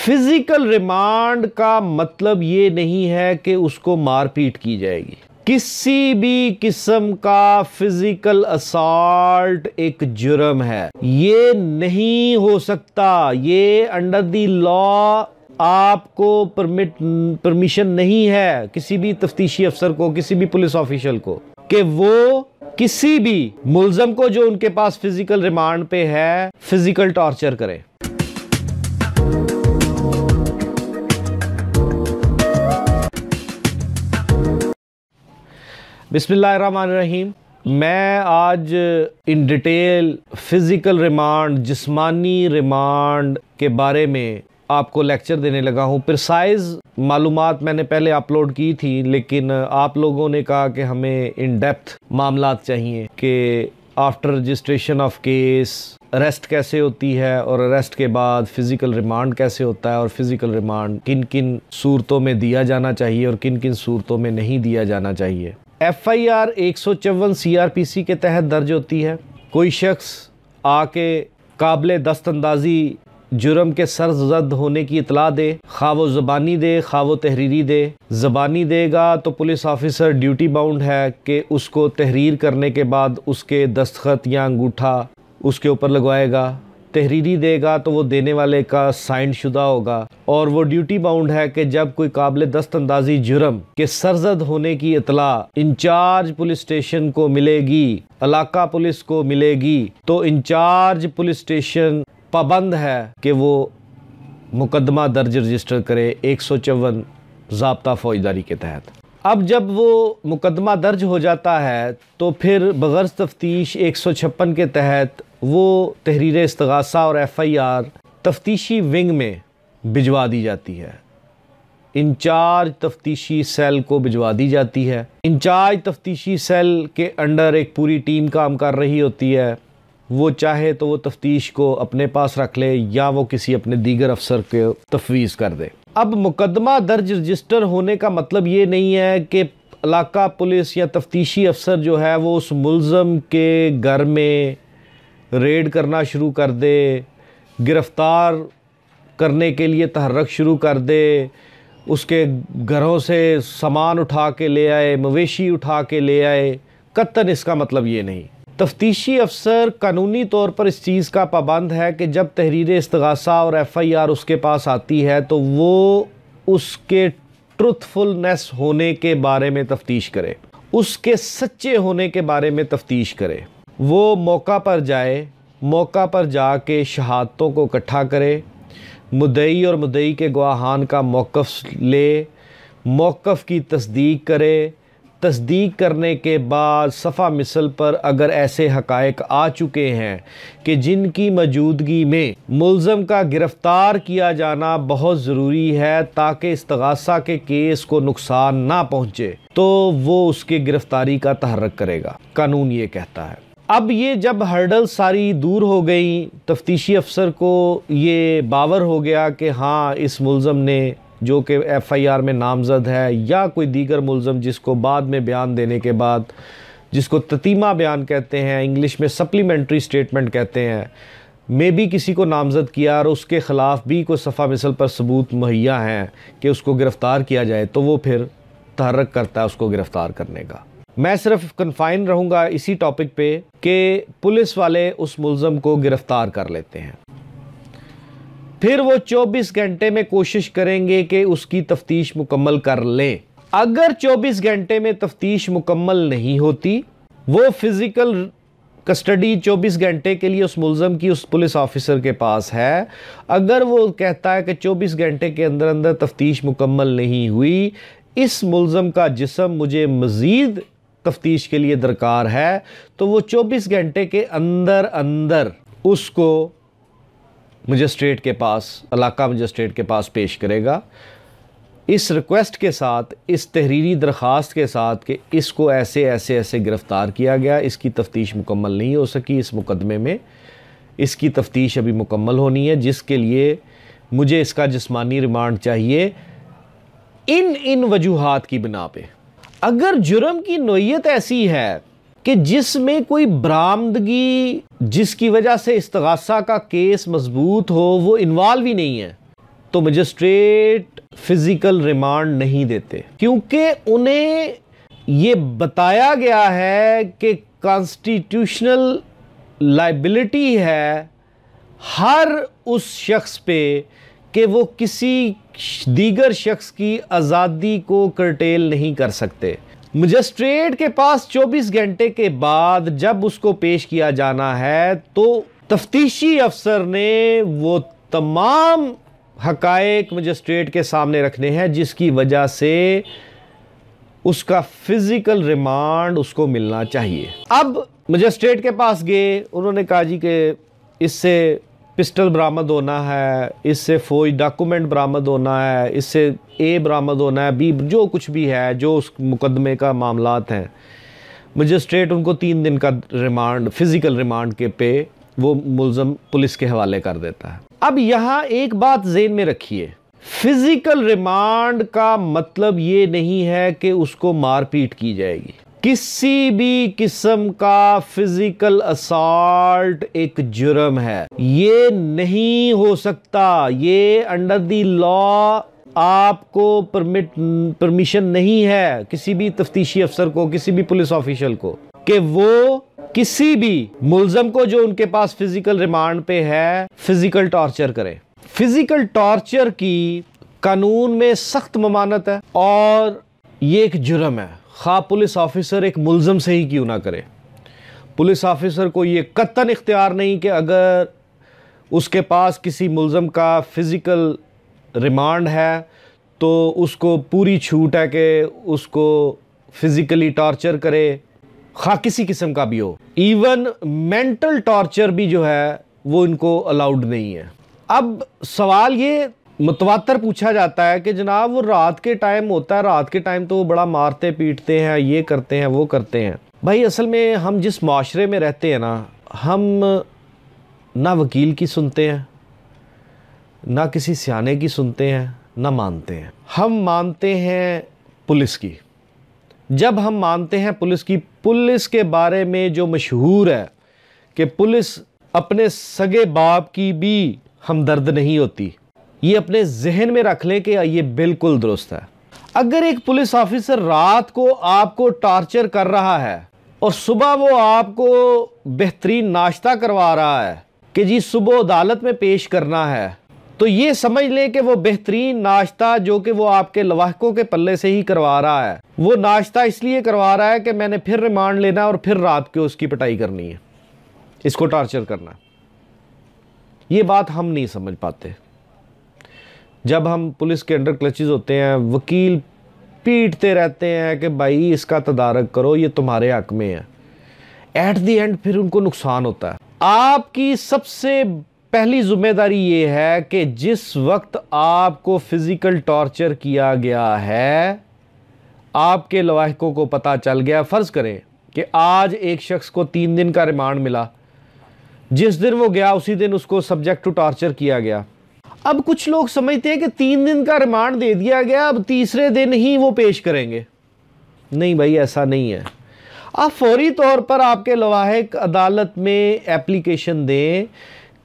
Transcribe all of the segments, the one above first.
Physical remand का मतलब ये नहीं है कि उसको मारपीट की जाएगी। किसी भी किस्म का फिजिकल असॉल्ट एक जुर्म है, ये नहीं हो सकता। ये अंडर द लॉ आपको परमिशन नहीं है किसी भी तफ्तीशी अफसर को, किसी भी पुलिस ऑफिशियल को, कि वो किसी भी मुल्जम को जो उनके पास फिजिकल रिमांड पे है फिजिकल टॉर्चर करे। बिस्मिल्लाहिर्रहमानिर्रहीम। मैं आज इन डिटेल फिजिकल रिमांड, जिस्मानी रिमांड के बारे में आपको लेक्चर देने लगा हूँ। प्रिसाइज मालूमात मैंने पहले अपलोड की थी, लेकिन आप लोगों ने कहा कि हमें इन डेप्थ मामलात चाहिए कि after registration of case arrest कैसे होती है और अरेस्ट के बाद फिजिकल रिमांड कैसे होता है और फिजिकल रिमांड किन किन सूरतों में दिया जाना चाहिए और किन किन सूरतों में नहीं दिया जाना चाहिए। FIR 154 CRPC के तहत दर्ज होती है। कोई शख्स आके काबिल दस्तअंदाजी जुर्म के सरजद होने की इतला दे, खा वो ज़बानी दे खा वो तहरीरी दे। ज़बानी देगा तो पुलिस ऑफिसर ड्यूटी बाउंड है कि उसको तहरीर करने के बाद उसके दस्तखत या अंगूठा उसके ऊपर लगवाएगा। तहरीरी देगा तो वो देने वाले का साइन शुदा होगा, और वो ड्यूटी बाउंड है कि जब कोई काबिल दस्तअंदाजी जुर्म के सरजद होने की इतला इंचार्ज पुलिस स्टेशन को मिलेगी, इलाका पुलिस को मिलेगी, तो इंचार्ज पुलिस स्टेशन पाबंद है कि वो मुकदमा दर्ज रजिस्टर करे 154 ज़ाब्ता फौजदारी के तहत। अब जब वो मुकदमा दर्ज हो जाता है तो फिर बग़र्ज़ तफ्तीश 156 के तहत वो तहरीर इस्तग़ासा और FIR तफ्तीशी विंग में भिजवा दी जाती है, इंचार्ज तफ्तीशी सेल को भिजवा दी जाती है। इंचार्ज तफ्तीशी सेल के अंडर एक पूरी टीम काम कर रही होती है। वो चाहे तो वो तफ्तीश को अपने पास रख ले या वो किसी अपने दीगर अफसर को तफवीज़ कर दे। अब मुकदमा दर्ज रजिस्टर होने का मतलब ये नहीं है कि इलाका पुलिस या तफ्तीशी अफसर जो है वो उस मुल्ज़म के घर में रेड करना शुरू कर दे, गिरफ़्तार करने के लिए तहर्रक शुरू कर दे, उसके घरों से सामान उठा के ले आए, मवेशी उठा के ले आए। कतन इसका मतलब ये नहीं। तफ्तीशी अफसर कानूनी तौर पर इस चीज़ का पाबंद है कि जब तहरीर इस्तग़ासा और FIR उसके पास आती है तो वो उसके ट्रुथफुलनेस होने के बारे में तफ्तीश करे, उसके सच्चे होने के बारे में तफ्तीश करे। वो मौका पर जाए, मौका पर जाके शहादतों को इकट्ठा करे, मुद्दई और मुद्दई के गवाहान का मौक़िफ़ ले, मौक़िफ़ की तस्दीक करे। तस्दीक करने के बाद सफ़ा मिसल पर अगर ऐसे हक़ाइक़ आ चुके हैं कि जिनकी मौजूदगी में मुल्ज़म का गिरफ़्तार किया जाना बहुत ज़रूरी है ताकि इस्तग़ासा के केस को नुकसान ना पहुँचे, तो वो उसके गिरफ़्तारी का तहर्रक करेगा। कानून ये कहता है। अब ये जब हर्डल सारी दूर हो गई, तफ्तीशी अफसर को ये बावर हो गया कि हाँ इस मुल्ज़म ने जो कि FIR में नामज़द है या कोई दीगर मुल्ज़म जिसको बाद में बयान देने के बाद, जिसको ततीमा बयान कहते हैं, इंग्लिश में सप्लीमेंट्री स्टेटमेंट कहते हैं, में भी किसी को नामज़द किया और उसके ख़िलाफ़ भी कोई सफ़ा मिसल पर सबूत मुहैया हैं कि उसको गिरफ़्तार किया जाए, तो वो फिर तहर्रक करता है उसको गिरफ़्तार करने का। मैं सिर्फ कन्फाइन रहूँगा इसी टॉपिक पे कि पुलिस वाले उस मुल्ज़म को गिरफ़्तार कर लेते हैं, फिर वो 24 घंटे में कोशिश करेंगे कि उसकी तफ्तीश मुकम्मल कर लें। अगर 24 घंटे में तफ्तीश मुकम्मल नहीं होती, वो फिज़िकल कस्टडी 24 घंटे के लिए उस मुल्ज़म की उस पुलिस ऑफिसर के पास है। अगर वो कहता है कि 24 घंटे के अंदर अंदर तफ्तीश मुकम्मल नहीं हुई, इस मुल्ज़म का जिस्म मुझे मज़ीद तफ्तीश के लिए दरकार है, तो वो 24 घंटे के अंदर अंदर उसको मजिस्ट्रेट के पास, इलाका मजिस्ट्रेट के पास पेश करेगा, इस रिक्वेस्ट के साथ, इस तहरीरी दरख्वास्त के साथ कि इसको ऐसे ऐसे ऐसे गिरफ़्तार किया गया, इसकी तफ्तीश मुकम्मल नहीं हो सकी इस मुकदमे में, इसकी तफ्तीश अभी मुकम्मल होनी है, जिसके लिए मुझे इसका जिस्मानी रिमांड चाहिए इन वजूहात की बिना पे। अगर जुर्म की नोयत ऐसी है कि जिसमें कोई बरामदगी जिसकी वजह से इस्तग़ासा का केस मजबूत हो वो इन्वॉल्व ही नहीं है, तो मजिस्ट्रेट फिजिकल रिमांड नहीं देते, क्योंकि उन्हें ये बताया गया है कि कॉन्स्टिट्यूशनल लाइबिलिटी है हर उस शख्स पे कि वो किसी दीगर शख्स की आज़ादी को कर्टेल नहीं कर सकते। मजिस्ट्रेट के पास 24 घंटे के बाद जब उसको पेश किया जाना है तो तफ्तीशी अफसर ने वो तमाम हकायक मजिस्ट्रेट के सामने रखने हैं जिसकी वजह से उसका फिजिकल रिमांड उसको मिलना चाहिए। अब मजिस्ट्रेट के पास गए, उन्होंने कहा जी कि इससे पिस्टल बरामद होना है, इससे फौज डॉक्यूमेंट बरामद होना है, इससे ए बरामद होना है, बी, जो कुछ भी है जो उस मुकदमे का मामलात हैं। मजिस्ट्रेट उनको 3 दिन का रिमांड, फिजिकल रिमांड के पे वो मुलज़म पुलिस के हवाले कर देता है। अब यहाँ एक बात ज़हन में रखिए, फिजिकल रिमांड का मतलब ये नहीं है कि उसको मारपीट की जाएगी। किसी भी किस्म का फिजिकल असॉल्ट एक जुर्म है, ये नहीं हो सकता। ये अंडर द लॉ आपको परमिशन नहीं है किसी भी तफ्तीशी अफसर को, किसी भी पुलिस ऑफिशियल को, कि वो किसी भी मुलजम को जो उनके पास फिजिकल रिमांड पे है फिजिकल टॉर्चर करे। फिजिकल टॉर्चर की कानून में सख्त ममानत है और ये एक जुर्म है, खा पुलिस ऑफिसर एक मुलजम से ही क्यों ना करे। पुलिस ऑफिसर को ये कतन इख्तियार नहीं कि अगर उसके पास किसी मुलजम का फिजिकल रिमांड है तो उसको पूरी छूट है कि उसको फिजिकली टॉर्चर करे, खा किसी किस्म का भी हो। इवन मेंटल टॉर्चर भी जो है वो इनको अलाउड नहीं है। अब सवाल ये मुतवातर पूछा जाता है कि जनाब वो रात के टाइम होता है, रात के टाइम तो वो बड़ा मारते पीटते हैं, ये करते हैं, वो करते हैं। भाई असल में हम जिस माशरे में रहते हैं ना, हम ना वकील की सुनते हैं, ना किसी सियाने की सुनते हैं, ना मानते हैं। हम मानते हैं पुलिस की। जब हम मानते हैं पुलिस की, पुलिस के बारे में जो मशहूर है कि पुलिस अपने सगे बाप की भी हमदर्द नहीं होती, ये अपने जहन में रख लें कि ये बिल्कुल दुरुस्त है। अगर एक पुलिस ऑफिसर रात को आपको टॉर्चर कर रहा है और सुबह वो आपको बेहतरीन नाश्ता करवा रहा है कि जी सुबह अदालत में पेश करना है, तो ये समझ लें कि वो बेहतरीन नाश्ता जो कि वो आपके लवाहकों के पल्ले से ही करवा रहा है, वो नाश्ता इसलिए करवा रहा है कि मैंने फिर रिमांड लेना और फिर रात को उसकी पिटाई करनी है, इसको टॉर्चर करना। ये बात हम नहीं समझ पाते। जब हम पुलिस के अंडर क्लचेस होते हैं, वकील पीटते रहते हैं कि भाई इसका तदारक करो, ये तुम्हारे हक में है। एट द एंड फिर उनको नुकसान होता है। आपकी सबसे पहली जिम्मेदारी ये है कि जिस वक्त आपको फिजिकल टॉर्चर किया गया है, आपके लवाहिकों को पता चल गया, फर्ज करें कि आज एक शख्स को 3 दिन का रिमांड मिला, जिस दिन वो गया उसी दिन उसको सब्जेक्ट टू टॉर्चर किया गया। अब कुछ लोग समझते हैं कि 3 दिन का रिमांड दे दिया गया, अब तीसरे दिन ही वो पेश करेंगे। नहीं भाई, ऐसा नहीं है। आप फौरी तौर पर आपके लवाहिक अदालत में एप्लीकेशन दें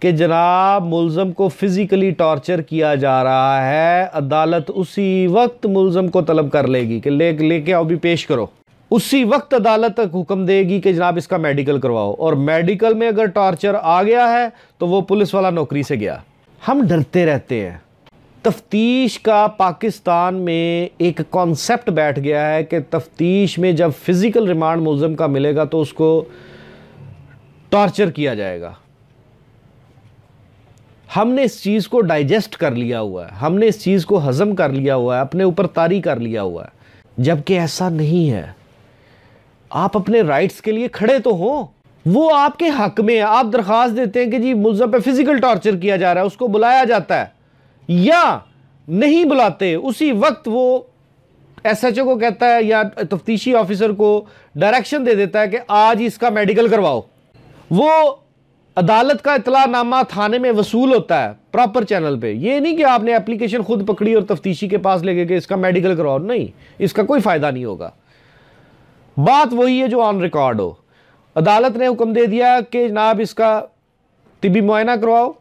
कि जनाब मुलज़म को फिजिकली टॉर्चर किया जा रहा है। अदालत उसी वक्त मुलज़म को तलब कर लेगी कि लेके आओ, भी पेश करो। उसी वक्त अदालत तक हुक्म देगी कि जनाब इसका मेडिकल करवाओ, और मेडिकल में अगर टॉर्चर आ गया है तो वो पुलिस वाला नौकरी से गया। हम डरते रहते हैं। तफ्तीश का पाकिस्तान में एक कॉन्सेप्ट बैठ गया है कि तफ्तीश में जब फिजिकल रिमांड मुलज़म का मिलेगा तो उसको टॉर्चर किया जाएगा। हमने इस चीज़ को डाइजेस्ट कर लिया हुआ है, हमने इस चीज़ को हज़म कर लिया हुआ है, अपने ऊपर तारी कर लिया हुआ है, जबकि ऐसा नहीं है। आप अपने राइट्स के लिए खड़े तो हो, वो आपके हक में है। आप दरख्वास्त देते हैं कि जी मुलज़म पे फिजिकल टॉर्चर किया जा रहा है, उसको बुलाया जाता है, या नहीं बुलाते, उसी वक्त वो एसएचओ को कहता है या तफ्तीशी ऑफिसर को डायरेक्शन दे देता है कि आज इसका मेडिकल करवाओ। वो अदालत का इतलानामा थाने में वसूल होता है प्रॉपर चैनल पे। ये नहीं कि आपने एप्लीकेशन खुद पकड़ी और तफ्तीशी के पास ले गए कि इसका मेडिकल करवाओ, नहीं, इसका कोई फायदा नहीं होगा। बात वही है जो ऑन रिकॉर्ड हो। अदालत ने हुक्म दे दिया कि जनाब इसका तिबी मुआयना करवाओ,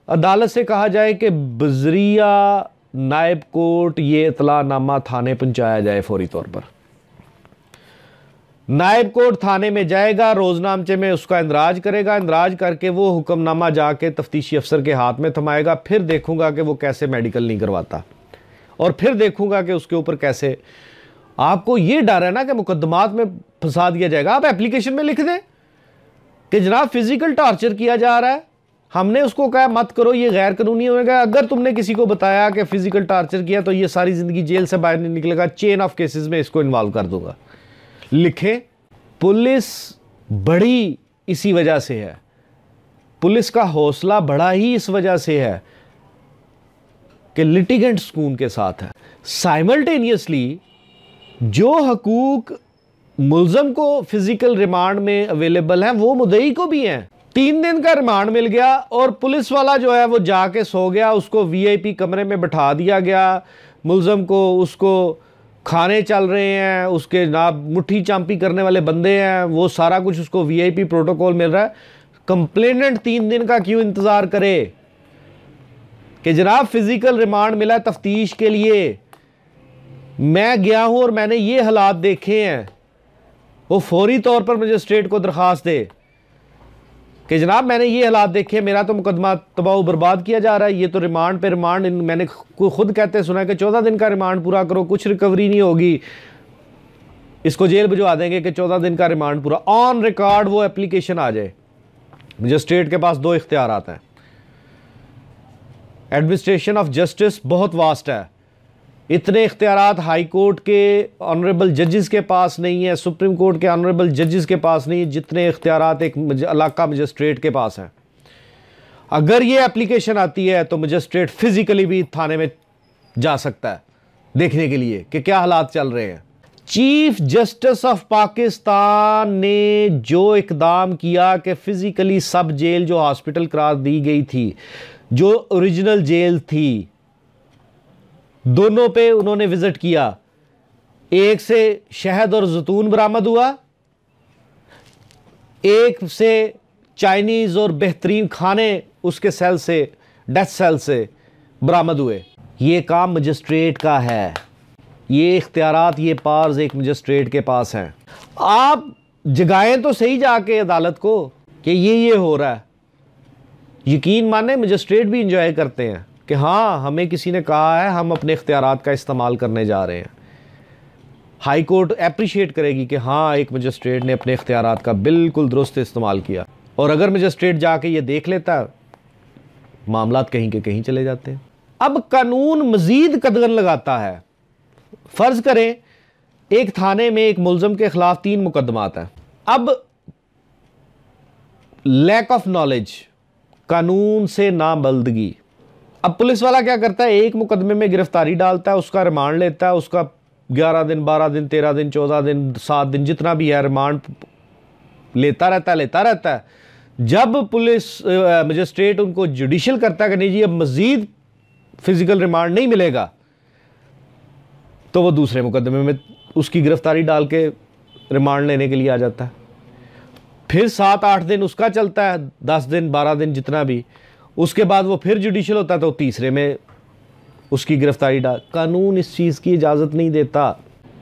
अदालत से कहा जाए कि बजरिया नायब कोर्ट ये इतलानामा थाने पहुंचाया जाए फौरी तौर पर। नायब कोर्ट थाने में जाएगा, रोजनामचे में उसका इंदराज करेगा, इंदराज करके वो हुक्मनामा जाके तफ्तीशी अफसर के हाथ में थमाएगा। फिर देखूंगा कि वो कैसे मेडिकल नहीं करवाता, और फिर देखूंगा कि उसके ऊपर कैसे। आपको ये डर है ना कि मुकदमात में फंसा दिया जाएगा, आप एप्लीकेशन में लिख दें कि जनाब फिजिकल टॉर्चर किया जा रहा है, हमने उसको कहा मत करो, ये गैर कानूनी होगा। अगर तुमने किसी को बताया कि फिजिकल टॉर्चर किया तो ये सारी जिंदगी जेल से बाहर नहीं निकलेगा, चेन ऑफ केसेस में इसको इन्वॉल्व कर दूंगा। लिखे। पुलिस बड़ी इसी वजह से है, पुलिस का हौसला बड़ा ही इस वजह से है कि लिटिगेंट सुकून के साथ है। साइमल्टेनियसली जो हकूक मुल्ज़म को फिजिकल रिमांड में अवेलेबल हैं वो मुद्दई को भी हैं। 3 दिन का रिमांड मिल गया और पुलिस वाला जो है वो जाके सो गया, उसको वीआईपी कमरे में बैठा दिया गया, मुल्ज़म को, उसको खाने चल रहे हैं, उसके ना मुट्ठी चांपी करने वाले बंदे हैं, वो सारा कुछ उसको वीआईपी प्रोटोकॉल मिल रहा है। कंप्लेनेंट 3 दिन का क्यों इंतज़ार करे कि जनाब फिजिकल रिमांड मिला है तफ्तीश के लिए, मैं गया हूं और मैंने ये हालात देखे हैं। वो फौरी तौर पर मजिस्ट्रेट को दरख्वास्त दे कि जनाब मैंने ये हालात देखे, मेरा तो मुकदमा तबाह बर्बाद किया जा रहा है, ये तो रिमांड पे रिमांड, मैंने खुद कहते सुना है कि 14 दिन का रिमांड पूरा करो, कुछ रिकवरी नहीं होगी, इसको जेल भिजवा देंगे कि 14 दिन का रिमांड पूरा। ऑन रिकॉर्ड वो एप्लीकेशन आ जाए। मजिस्ट्रेट के पास 2 इख्तियारात हैं। एडमिनिस्ट्रेशन ऑफ जस्टिस बहुत वास्ट है, इतने इख्तियारात हाई कोर्ट के ऑनरेबल जजेस के पास नहीं है, सुप्रीम कोर्ट के ऑनरेबल जजेस के पास नहीं है, जितने इख्तियारात एक इलाका मजिस्ट्रेट के पास हैं। अगर ये एप्लीकेशन आती है तो मजिस्ट्रेट फिजिकली भी थाने में जा सकता है देखने के लिए कि क्या हालात चल रहे हैं। चीफ जस्टिस ऑफ पाकिस्तान ने जो इकदाम किया कि फिजिकली सब जेल जो हॉस्पिटल करार दी गई थी, जो ओरिजिनल जेल थी, दोनों पे उन्होंने विजिट किया। एक से शहद और जैतून बरामद हुआ, एक से चाइनीज और बेहतरीन खाने उसके सेल से, डेथ सेल से बरामद हुए। ये काम मजिस्ट्रेट का है, ये इख्तियारात, ये पावर्स एक मजिस्ट्रेट के पास हैं। आप जगाएं तो सही जाके अदालत को कि ये हो रहा है। यकीन माने मजिस्ट्रेट भी इंजॉय करते हैं कि हाँ हमें किसी ने कहा है, हम अपने इख्तियारात का इस्तेमाल करने जा रहे हैं। हाई कोर्ट अप्रिशिएट करेगी कि हाँ एक मजिस्ट्रेट ने अपने इख्तियारात का बिल्कुल दुरुस्त इस्तेमाल किया। और अगर मजिस्ट्रेट जाके ये देख लेता है, मामलात कहीं के कहीं चले जाते हैं। अब कानून मजीद कदगन लगाता है। फर्ज करें एक थाने में एक मुल्ज़म के खिलाफ 3 मुकदमात हैं। अब लैक ऑफ नॉलेज, कानून से नाबल्दगी। अब पुलिस वाला क्या करता है, एक मुकदमे में गिरफ्तारी डालता है, उसका रिमांड लेता है, उसका 11 दिन 12 दिन 13 दिन 14 दिन 7 दिन जितना भी है रिमांड लेता रहता है। जब पुलिस मजिस्ट्रेट उनको जुडिशियल करता है कि नहीं जी अब मजीद फिजिकल रिमांड नहीं मिलेगा, तो वो दूसरे मुकदमे में उसकी गिरफ्तारी डाल के रिमांड लेने के लिए आ जाता है। फिर 7-8 दिन उसका चलता है, 10 दिन 12 दिन जितना भी, उसके बाद वो फिर जुडिशियल होता है तो तीसरे में उसकी गिरफ्तारी डाल। कानून इस चीज़ की इजाज़त नहीं देता।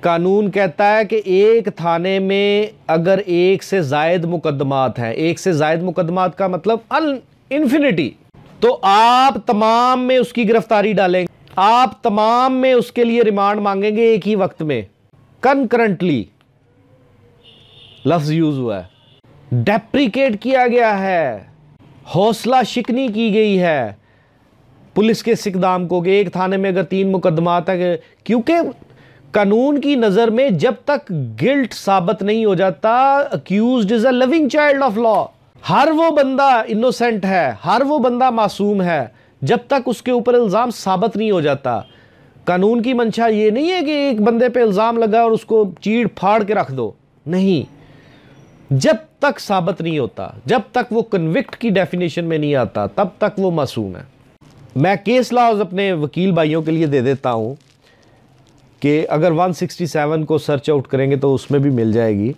कानून कहता है कि एक थाने में अगर एक से ज़ायद मुकदमात हैं, एक से ज़ायद मुकदमात का मतलब इन्फिनिटी, तो आप तमाम में उसकी गिरफ्तारी डालेंगे, आप तमाम में उसके लिए रिमांड मांगेंगे एक ही वक्त में, कंकरेंटली लफ्ज़ यूज़ हुआ है। डेप्रिकेट किया गया है, हौसला शिकनी की गई है पुलिस के इस इक़दाम को कि एक थाने में अगर 3 मुकदमात है, क्योंकि कानून की नज़र में जब तक गिल्ट साबित नहीं हो जाता, accused is a living child of law. हर वो बंदा इनोसेंट है, हर वो बंदा मासूम है जब तक उसके ऊपर इल्ज़ाम साबित नहीं हो जाता। कानून की मंशा ये नहीं है कि एक बंदे पे इल्ज़ाम लगा और उसको चीड़ फाड़ के रख दो, नहीं, जब तक साबित नहीं होता, जब तक वो कन्विक्ट की डेफिनेशन में नहीं आता, तब तक वो मासूम है। मैं केस लॉज अपने वकील भाइयों के लिए दे देता हूं कि अगर 167 को सर्च आउट करेंगे तो उसमें भी मिल जाएगी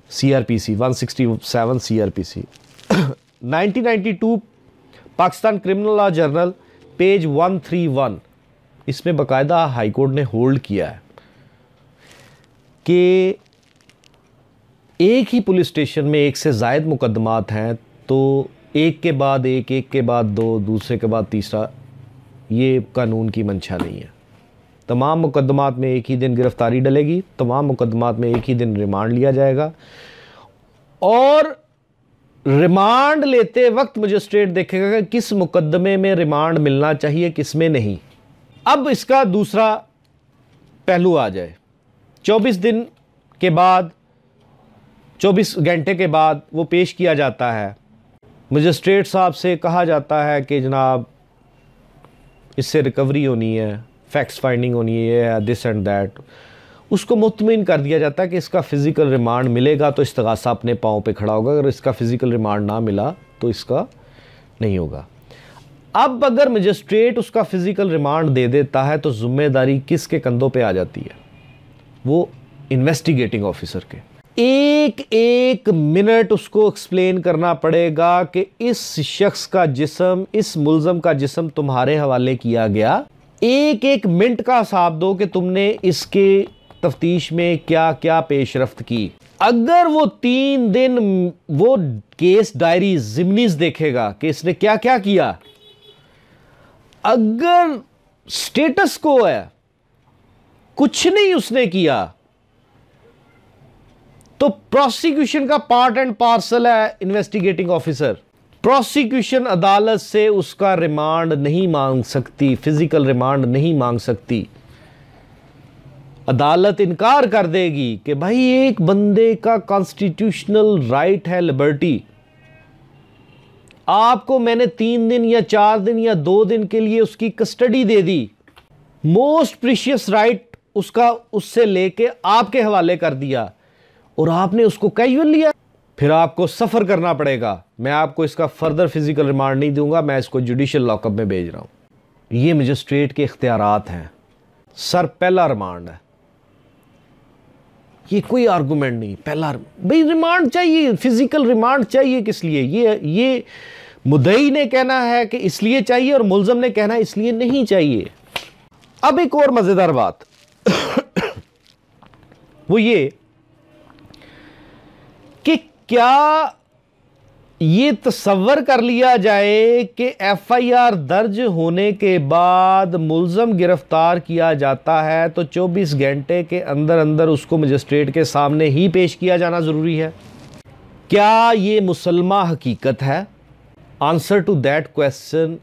CRPC 167 CRPC 1992 Pakistan criminal law journal page 131, इसमें बाकायदा हाई कोर्ट ने होल्ड किया है कि एक ही पुलिस स्टेशन में एक से ज़ायद मुकदमात हैं तो एक के बाद एक के बाद दो, दूसरे के बाद तीसरा, ये कानून की मंशा नहीं है। तमाम मुकदमात में एक ही दिन गिरफ्तारी डलेगी, तमाम मुकदमात में एक ही दिन रिमांड लिया जाएगा और रिमांड लेते वक्त मजिस्ट्रेट देखेगा कि किस मुकदमे में रिमांड मिलना चाहिए, किस में नहीं। अब इसका दूसरा पहलू आ जाए, 24 दिन के बाद, 24 घंटे के बाद वो पेश किया जाता है। मजिस्ट्रेट साहब से कहा जाता है कि जनाब इससे रिकवरी होनी है, फैक्ट्स फाइंडिंग होनी है, दिस एंड दैट। उसको मुतमिन कर दिया जाता है कि इसका फ़िज़िकल रिमांड मिलेगा तो इस्तगासा अपने पाँव पे खड़ा होगा, अगर इसका फ़िज़िकल रिमांड ना मिला तो इसका नहीं होगा। अब अगर मजिस्ट्रेट उसका फ़िज़िकल रिमांड दे देता है तो ज़िम्मेदारी किसके कंधों पे आ जाती है? वो इन्वेस्टिगेटिंग ऑफिसर के। एक एक मिनट उसको एक्सप्लेन करना पड़ेगा कि इस शख्स का जिस्म, इस मुल्ज़म का जिस्म तुम्हारे हवाले किया गया। एक एक मिनट का हिसाब दो कि तुमने इसके तफ्तीश में क्या क्या पेशरफ्त की। अगर वो 3 दिन वो केस डायरी ज़िमनीज़ देखेगा कि इसने क्या क्या किया, अगर स्टेटस को है कुछ नहीं उसने किया, तो प्रोसिक्यूशन का पार्ट एंड पार्सल है इन्वेस्टिगेटिंग ऑफिसर। प्रोसिक्यूशन अदालत से उसका रिमांड नहीं मांग सकती, फिजिकल रिमांड नहीं मांग सकती। अदालत इनकार कर देगी कि भाई एक बंदे का कॉन्स्टिट्यूशनल राइट है लिबर्टी, आपको मैंने 3 दिन या 4 दिन या 2 दिन के लिए उसकी कस्टडी दे दी, मोस्ट प्रीशियस राइट उसका उससे लेके आपके हवाले कर दिया और आपने उसको कैजुअल लिया। फिर आपको सफ़र करना पड़ेगा। मैं आपको इसका फर्दर फिजिकल रिमांड नहीं दूंगा, मैं इसको जुडिशियल लॉकअप में भेज रहा हूं। ये मजिस्ट्रेट के इख्तियारात हैं। सर पहला रिमांड है, ये कोई आर्गूमेंट नहीं, पहला भाई रिमांड चाहिए, फिजिकल रिमांड चाहिए। किस लिए? ये मुद्दई ने कहना है कि इसलिए चाहिए और मुल्ज़म ने कहना है इसलिए नहीं चाहिए। अब एक और मजेदार बात वो ये कि क्या ये तसव्वुर कर लिया जाए कि एफआईआर दर्ज होने के बाद मुल्ज़म गिरफ्तार किया जाता है तो 24 घंटे के अंदर अंदर उसको मजिस्ट्रेट के सामने ही पेश किया जाना ज़रूरी है? क्या ये मुसलमा हकीकत है? Answer to that question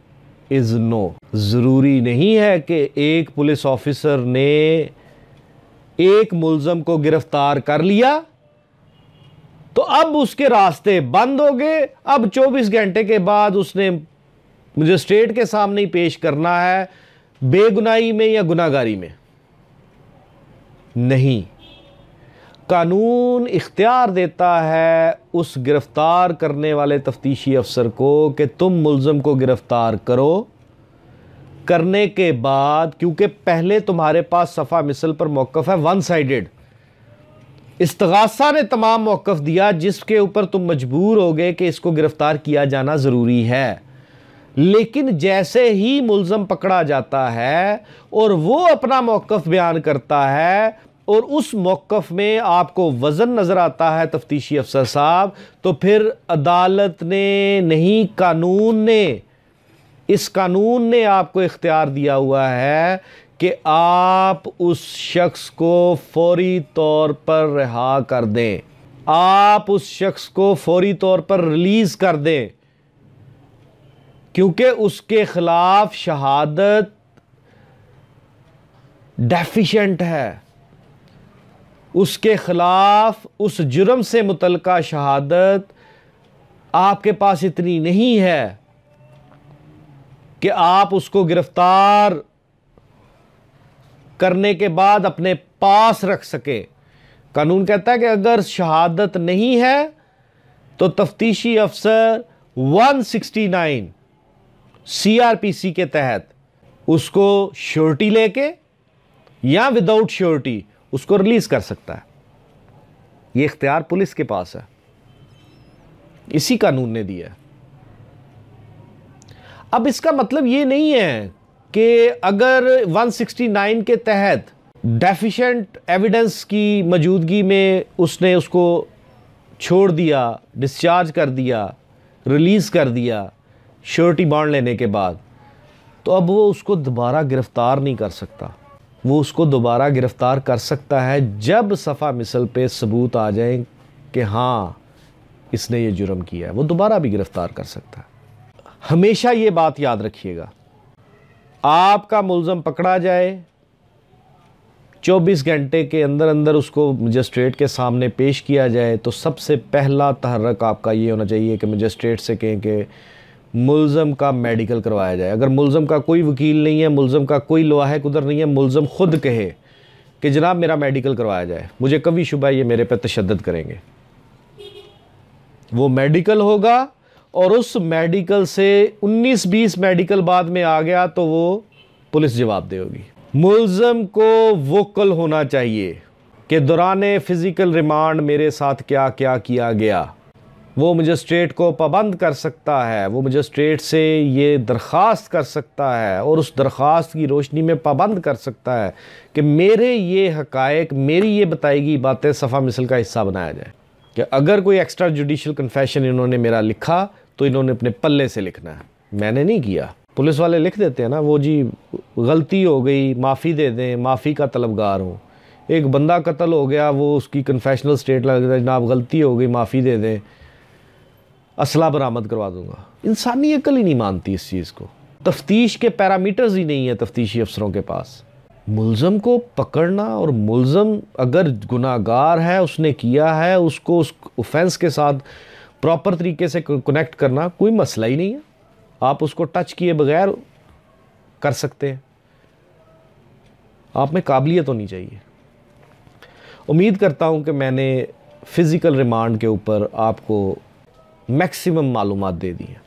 is no. ज़रूरी नहीं है कि एक पुलिस ऑफिसर ने एक मुल्ज़म को गिरफ्तार कर लिया तो अब उसके रास्ते बंद हो गए, अब 24 घंटे के बाद उसने मजिस्ट्रेट के सामने ही पेश करना है, बेगुनाही में या गुनाहगारी में। नहीं, कानून इख्तियार देता है उस गिरफ्तार करने वाले तफ्तीशी अफसर को कि तुम मुल्ज़म को गिरफ्तार करो। करने के बाद, क्योंकि पहले तुम्हारे पास सफ़ा मिसल पर मौक़िफ़ है वन साइडेड, इस्तगासा ने तमाम मौक़िफ़ दिया जिसके ऊपर तुम मजबूर हो गए कि इसको गिरफ्तार किया जाना ज़रूरी है। लेकिन जैसे ही मुल्ज़म पकड़ा जाता है और वो अपना मौक़िफ़ बयान करता है और उस मौक़िफ़ में आपको वज़न नज़र आता है तफ्तीशी अफसर साहब, तो फिर अदालत ने नहीं, कानून ने, इस कानून ने आपको इख्तियार दिया हुआ है कि आप उस शख्स को फौरी तौर पर रिहा कर दें, आप उस शख्स को फौरी तौर पर रिलीज़ कर दें, क्योंकि उसके खिलाफ शहादत डेफिशिएंट है, उसके खिलाफ उस जुर्म से मुतल्लिका शहादत आपके पास इतनी नहीं है कि आप उसको गिरफ्तार करने के बाद अपने पास रख सके। कानून कहता है कि अगर शहादत नहीं है तो तफ्तीशी अफसर 169 सीआरपीसी के तहत उसको श्योरिटी लेके या विदाउट श्योरिटी उसको रिलीज कर सकता है। यह इख्तियार पुलिस के पास है, इसी कानून ने दिया है। अब इसका मतलब ये नहीं है कि अगर 169 के तहत डेफिशिएंट एविडेंस की मौजूदगी में उसने उसको छोड़ दिया, डिस्चार्ज कर दिया, रिलीज़ कर दिया श्योरिटी बॉन्ड लेने के बाद, तो अब वो उसको दोबारा गिरफ़्तार नहीं कर सकता। वो उसको दोबारा गिरफ़्तार कर सकता है जब सफ़ा मिसल पे सबूत आ जाए कि हाँ इसने ये जुर्म किया है, वो दोबारा भी गिरफ़्तार कर सकता है। हमेशा ये बात याद रखिएगा, आपका मुल्ज़म पकड़ा जाए, 24 घंटे के अंदर अंदर उसको मजिस्ट्रेट के सामने पेश किया जाए, तो सबसे पहला तहर्रक आपका ये होना चाहिए कि मजिस्ट्रेट से कहें कि मुल्ज़म का मेडिकल करवाया जाए। अगर मुल्ज़म का कोई वकील नहीं है, मुल्ज़म का कोई लवाहिक उधर नहीं है, मुल्ज़म ख़ुद कहे कि जनाब मेरा मेडिकल करवाया जाए, मुझे कभी शुबा ये मेरे पे तशद्दुद करेंगे। वो मेडिकल होगा और उस मेडिकल से 19-20 मेडिकल बाद में आ गया तो वो पुलिस जवाब देगी। मुल्ज़म को वोकल होना चाहिए कि दौरान फ़िज़िकल रिमांड मेरे साथ क्या क्या किया गया। वो मजिस्ट्रेट को पाबंद कर सकता है, वो मजिस्ट्रेट से ये दरख्वास्त कर सकता है और उस दरख्वास्त की रोशनी में पाबंद कर सकता है कि मेरे ये हक़ाइक़, मेरी ये बताई गई बातें सफ़ा मिसल का हिस्सा बनाया जाए। कि अगर कोई एक्स्ट्रा जुडिशल कन्फेशन इन्होंने मेरा लिखा तो इन्होंने अपने पल्ले से लिखना है, मैंने नहीं किया। पुलिस वाले लिख देते हैं ना, वो जी गलती हो गई, माफ़ी दे दें, माफ़ी का तलबगार हूँ। एक बंदा कत्ल हो गया, वो उसकी कन्फेशनल स्टेट लग जाए, जनाब गलती हो गई, माफ़ी दे दें, असला बरामद करवा दूंगा। इंसानी अक्ल ही नहीं मानती इस चीज़ को। तफ्तीश के पैरामीटर्स ही नहीं है तफ्तीशी अफसरों के पास। मुल्ज़म को पकड़ना और मुल्ज़म अगर गुनाहगार है, उसने किया है, उसको उस ऑफेंस के साथ प्रॉपर तरीके से कनेक्ट करना कोई मसला ही नहीं है। आप उसको टच किए बगैर कर सकते हैं। आप में काबिलियत होनी चाहिए। उम्मीद करता हूं कि मैंने फ़िज़िकल रिमांड के ऊपर आपको मैक्सिमम मालूमात दे दी हैं।